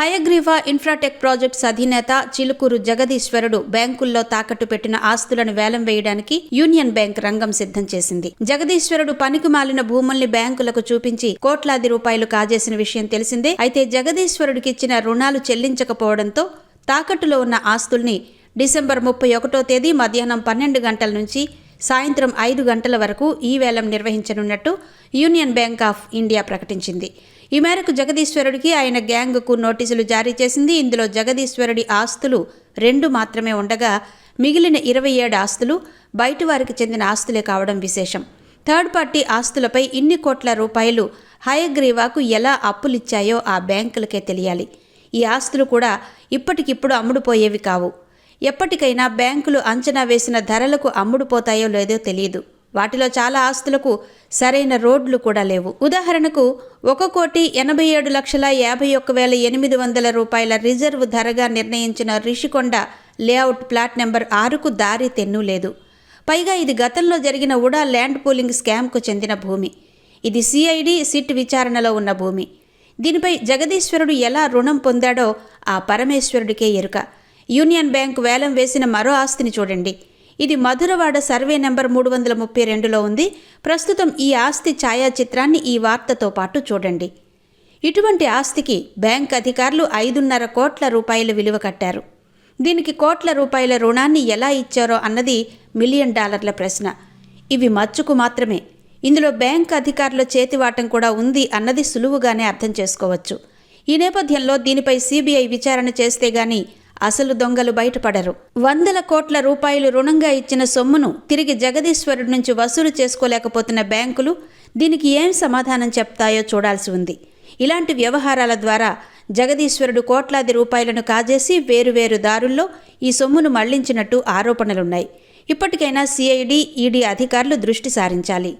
Hayagriva Infratech projects అధినేత చిలుకూరు జగదీశ్వరుడు బ్యాంకుల్లో తాకట్టు పెట్టిన ఆస్తులను వేలం వేయడానికి యూనియన్ బ్యాంక్ రంగం సిద్ధం చేసింది. జగదీశ్వరుడు పనికిమాలిన భూముల్ని బ్యాంకులకు చూపించి కోట్లాది రూపాయలు కాజేసిన విషయం తెలిసిందే. అయితే జగదీశ్వరుడికి ఇచ్చిన రుణాలు చెల్లించకపోవడంతో తాకట్టులో ఉన్న ఆస్తుల్ని డిసెంబర్ 31వ తేదీ మధ్యాహ్నం 12 గంటల నుంచి సాయంత్రం 5 గంటల వరకు ఈ వేలం నిర్వహించనున్నట్టు యూనియన్ బ్యాంక్ ఆఫ్ ఇండియా ప్రకటించింది. ఈ మేరకు జగదీశ్వరుడికి ఆయన గ్యాంగ్కు నోటీసులు జారీ చేసింది. ఇందులో జగదీశ్వరుడి ఆస్తులు 2 మాత్రమే ఉండగా మిగిలిన 27 ఆస్తులు బయటి వారికి చెందిన ఆస్తులే కావడం విశేషం. థర్డ్ పార్టీ ఆస్తులపై ఇన్ని కోట్ల రూపాయలు హయగ్రీవాకు ఎలా అప్పులిచ్చాయో ఆ బ్యాంకులకే తెలియాలి. ఈ ఆస్తులు కూడా ఇప్పటికిప్పుడు అమ్ముడుపోయేవి కావు. ఎప్పటికైనా బ్యాంకులు అంచనా వేసిన ధరలకు అమ్ముడుపోతాయో లేదో తెలియదు. వాటిలో చాలా ఆస్తులకు సరైన రోడ్లు కూడా లేవు. ఉదాహరణకు 1,87,51,800 రూపాయల రిజర్వ్ ధరగా నిర్ణయించిన రిషికొండ లేఅవుట్ ప్లాట్ నెంబర్ 6కు దారి తెన్ను లేదు. పైగా ఇది గతంలో జరిగిన ఉడా ల్యాండ్ పూలింగ్ స్కామ్కు చెందిన భూమి. ఇది సిఐడి సిట్ విచారణలో ఉన్న భూమి. దీనిపై జగదీశ్వరుడు ఎలా రుణం పొందాడో ఆ పరమేశ్వరుడికే ఎరుక. యూనియన్ బ్యాంక్ వేలం వేసిన మరో ఆస్తిని చూడండి. ఇది మధురవాడ సర్వే నెంబర్ 332లో ఉంది. ప్రస్తుతం ఈ ఆస్తి ఛాయాచిత్రాన్ని ఈ వార్తతో పాటు చూడండి. ఇటువంటి ఆస్తికి బ్యాంక్ అధికారులు 5.5 కోట్ల రూపాయల విలువ కట్టారు. దీనికి కోట్ల రూపాయల రుణాన్ని ఎలా ఇచ్చారో అన్నది $1 మిలియన్ ప్రశ్న. ఇవి మచ్చుకు మాత్రమే. ఇందులో బ్యాంక్ అధికారుల చేతివాటం కూడా ఉంది అన్నది సులువుగానే అర్థం చేసుకోవచ్చు. ఈ నేపథ్యంలో దీనిపై సిబిఐ విచారణ చేస్తే గాని అసలు దొంగలు బయటపడరు. 100 కోట్ల రూపాయలు రుణంగా ఇచ్చిన సొమ్మును తిరిగి జగదీశ్వరుడి నుంచి వసూలు చేసుకోలేకపోతున్న బ్యాంకులు దీనికి ఏం సమాధానం చెప్తాయో చూడాల్సి ఉంది. ఇలాంటి వ్యవహారాల ద్వారా జగదీశ్వరుడు కోట్లాది రూపాయలను కాజేసి వేరువేరు దారుల్లో ఈ సొమ్మును మళ్లించినట్టు ఆరోపణలున్నాయి. ఇప్పటికైనా సిఐడి, ఈడీ అధికారులు దృష్టి సారించాలి.